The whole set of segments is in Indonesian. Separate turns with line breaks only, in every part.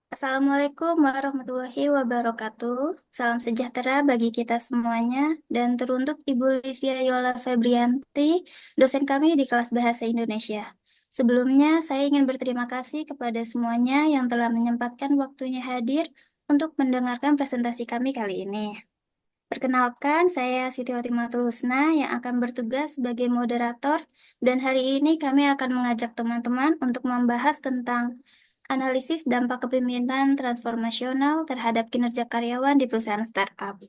Assalamualaikum warahmatullahi wabarakatuh. Salam sejahtera bagi kita semuanya dan teruntuk Ibu Livia Yola Febrianti, dosen kami di kelas Bahasa Indonesia. Sebelumnya, saya ingin berterima kasih kepada semuanya yang telah menyempatkan waktunya hadir untuk mendengarkan presentasi kami kali ini. Perkenalkan, saya Siti Hotimatul Husna yang akan bertugas sebagai moderator dan hari ini kami akan mengajak teman-teman untuk membahas tentang analisis dampak kepemimpinan transformasional terhadap kinerja karyawan di perusahaan startup.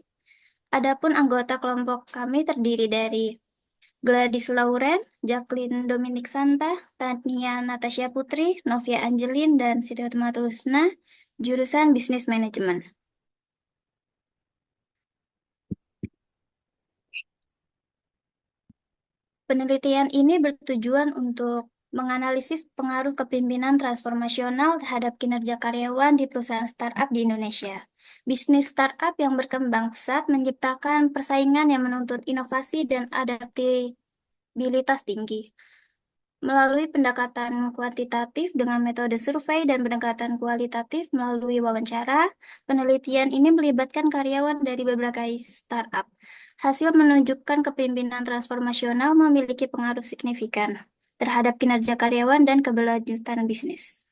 Adapun anggota kelompok kami terdiri dari Gladys Lauren, Jacqueline Dominic Santa, Tania Natasha Putri, Novia Angelin, dan Siti Hotimatul Husna, jurusan Bisnis Manajemen. Penelitian ini bertujuan untuk menganalisis pengaruh kepemimpinan transformasional terhadap kinerja karyawan di perusahaan startup di Indonesia. Bisnis startup yang berkembang pesat menciptakan persaingan yang menuntut inovasi dan adaptabilitas tinggi. Melalui pendekatan kuantitatif dengan metode survei dan pendekatan kualitatif melalui wawancara, penelitian ini melibatkan karyawan dari berbagai startup. Hasil menunjukkan kepemimpinan transformasional memiliki pengaruh signifikan terhadap kinerja karyawan dan keberlanjutan bisnis.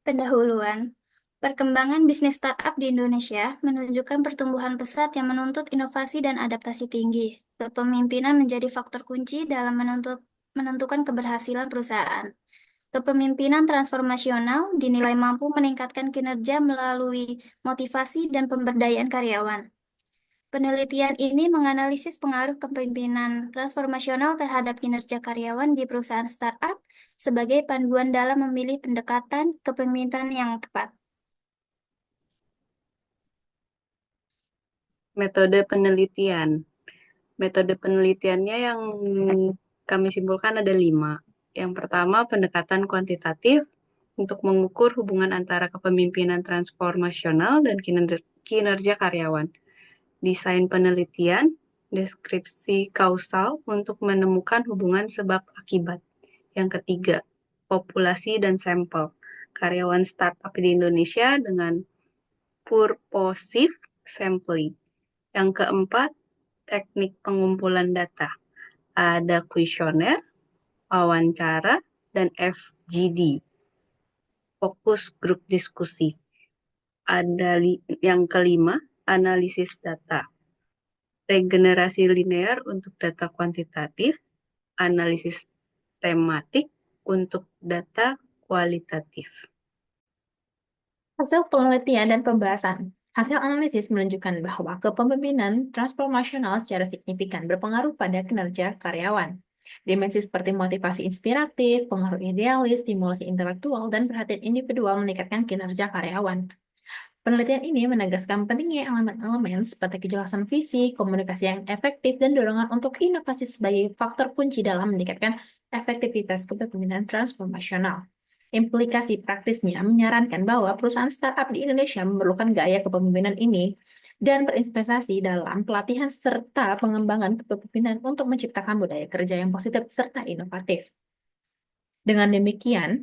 Pendahuluan. Perkembangan bisnis startup di Indonesia menunjukkan pertumbuhan pesat yang menuntut inovasi dan adaptasi tinggi. Kepemimpinan menjadi faktor kunci dalam menentukan keberhasilan perusahaan. Kepemimpinan transformasional dinilai mampu meningkatkan kinerja melalui motivasi dan pemberdayaan karyawan. Penelitian ini menganalisis pengaruh kepemimpinan transformasional terhadap kinerja karyawan di perusahaan startup sebagai panduan dalam memilih pendekatan kepemimpinan yang tepat.
Metode penelitian. Metode penelitiannya yang kami simpulkan ada 5. Yang pertama, pendekatan kuantitatif untuk mengukur hubungan antara kepemimpinan transformasional dan kinerja karyawan. Desain penelitian, deskripsi kausal untuk menemukan hubungan sebab akibat. Yang ketiga, populasi dan sampel. Karyawan startup di Indonesia dengan purposive sampling. Yang keempat, teknik pengumpulan data. Ada kuesioner, wawancara, dan FGD, fokus grup diskusi. Ada yang kelima, analisis data. Regenerasi linear untuk data kuantitatif, analisis tematik untuk data kualitatif.
Hasil penelitian dan pembahasan. Hasil analisis menunjukkan bahwa kepemimpinan transformasional secara signifikan berpengaruh pada kinerja karyawan. Dimensi seperti motivasi inspiratif, pengaruh idealis, stimulasi intelektual, dan perhatian individual meningkatkan kinerja karyawan. Penelitian ini menegaskan pentingnya elemen-elemen seperti kejelasan visi, komunikasi yang efektif, dan dorongan untuk inovasi sebagai faktor kunci dalam meningkatkan efektivitas kepemimpinan transformasional. Implikasi praktisnya menyarankan bahwa perusahaan startup di Indonesia memerlukan gaya kepemimpinan ini dan berinvestasi dalam pelatihan serta pengembangan kepemimpinan untuk menciptakan budaya kerja yang positif serta inovatif. Dengan demikian,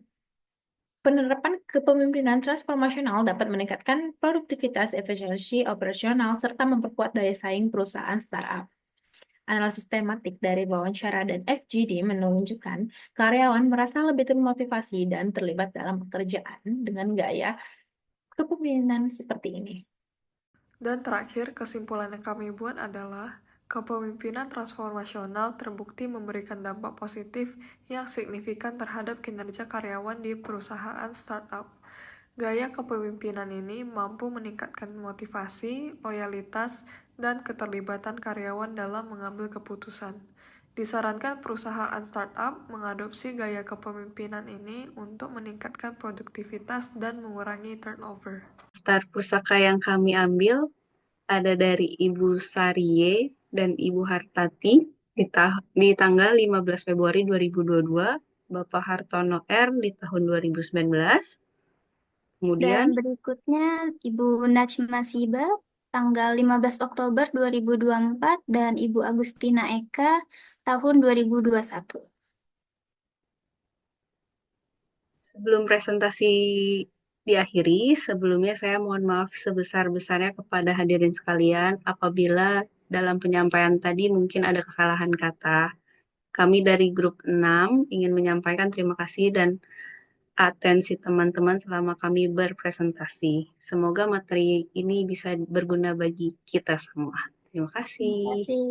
penerapan kepemimpinan transformasional dapat meningkatkan produktivitas, efisiensi operasional, serta memperkuat daya saing perusahaan startup. Analisis tematik dari wawancara dan FGD menunjukkan karyawan merasa lebih termotivasi dan terlibat dalam pekerjaan dengan gaya kepemimpinan seperti ini.
Dan terakhir, kesimpulan yang kami buat adalah kepemimpinan transformasional terbukti memberikan dampak positif yang signifikan terhadap kinerja karyawan di perusahaan startup. Gaya kepemimpinan ini mampu meningkatkan motivasi, loyalitas, dan keterlibatan karyawan dalam mengambil keputusan. Disarankan perusahaan startup mengadopsi gaya kepemimpinan ini untuk meningkatkan produktivitas dan mengurangi turnover.
Daftar pusaka yang kami ambil ada dari Ibu Sarie dan Ibu Hartati di tanggal 15 Februari 2022, Bapak Hartono R di tahun 2019.
Dan
Kemudian
berikutnya Ibu Najma Siba tanggal 15 Oktober 2024 dan Ibu Agustina Eka tahun 2021.
Sebelum presentasi diakhiri, sebelumnya saya mohon maaf sebesar-besarnya kepada hadirin sekalian apabila dalam penyampaian tadi mungkin ada kesalahan kata. Kami dari grup 6 ingin menyampaikan terima kasih dan atensi teman-teman selama kami berpresentasi. Semoga materi ini bisa berguna bagi kita semua. Terima
Terima
kasih.
kasih.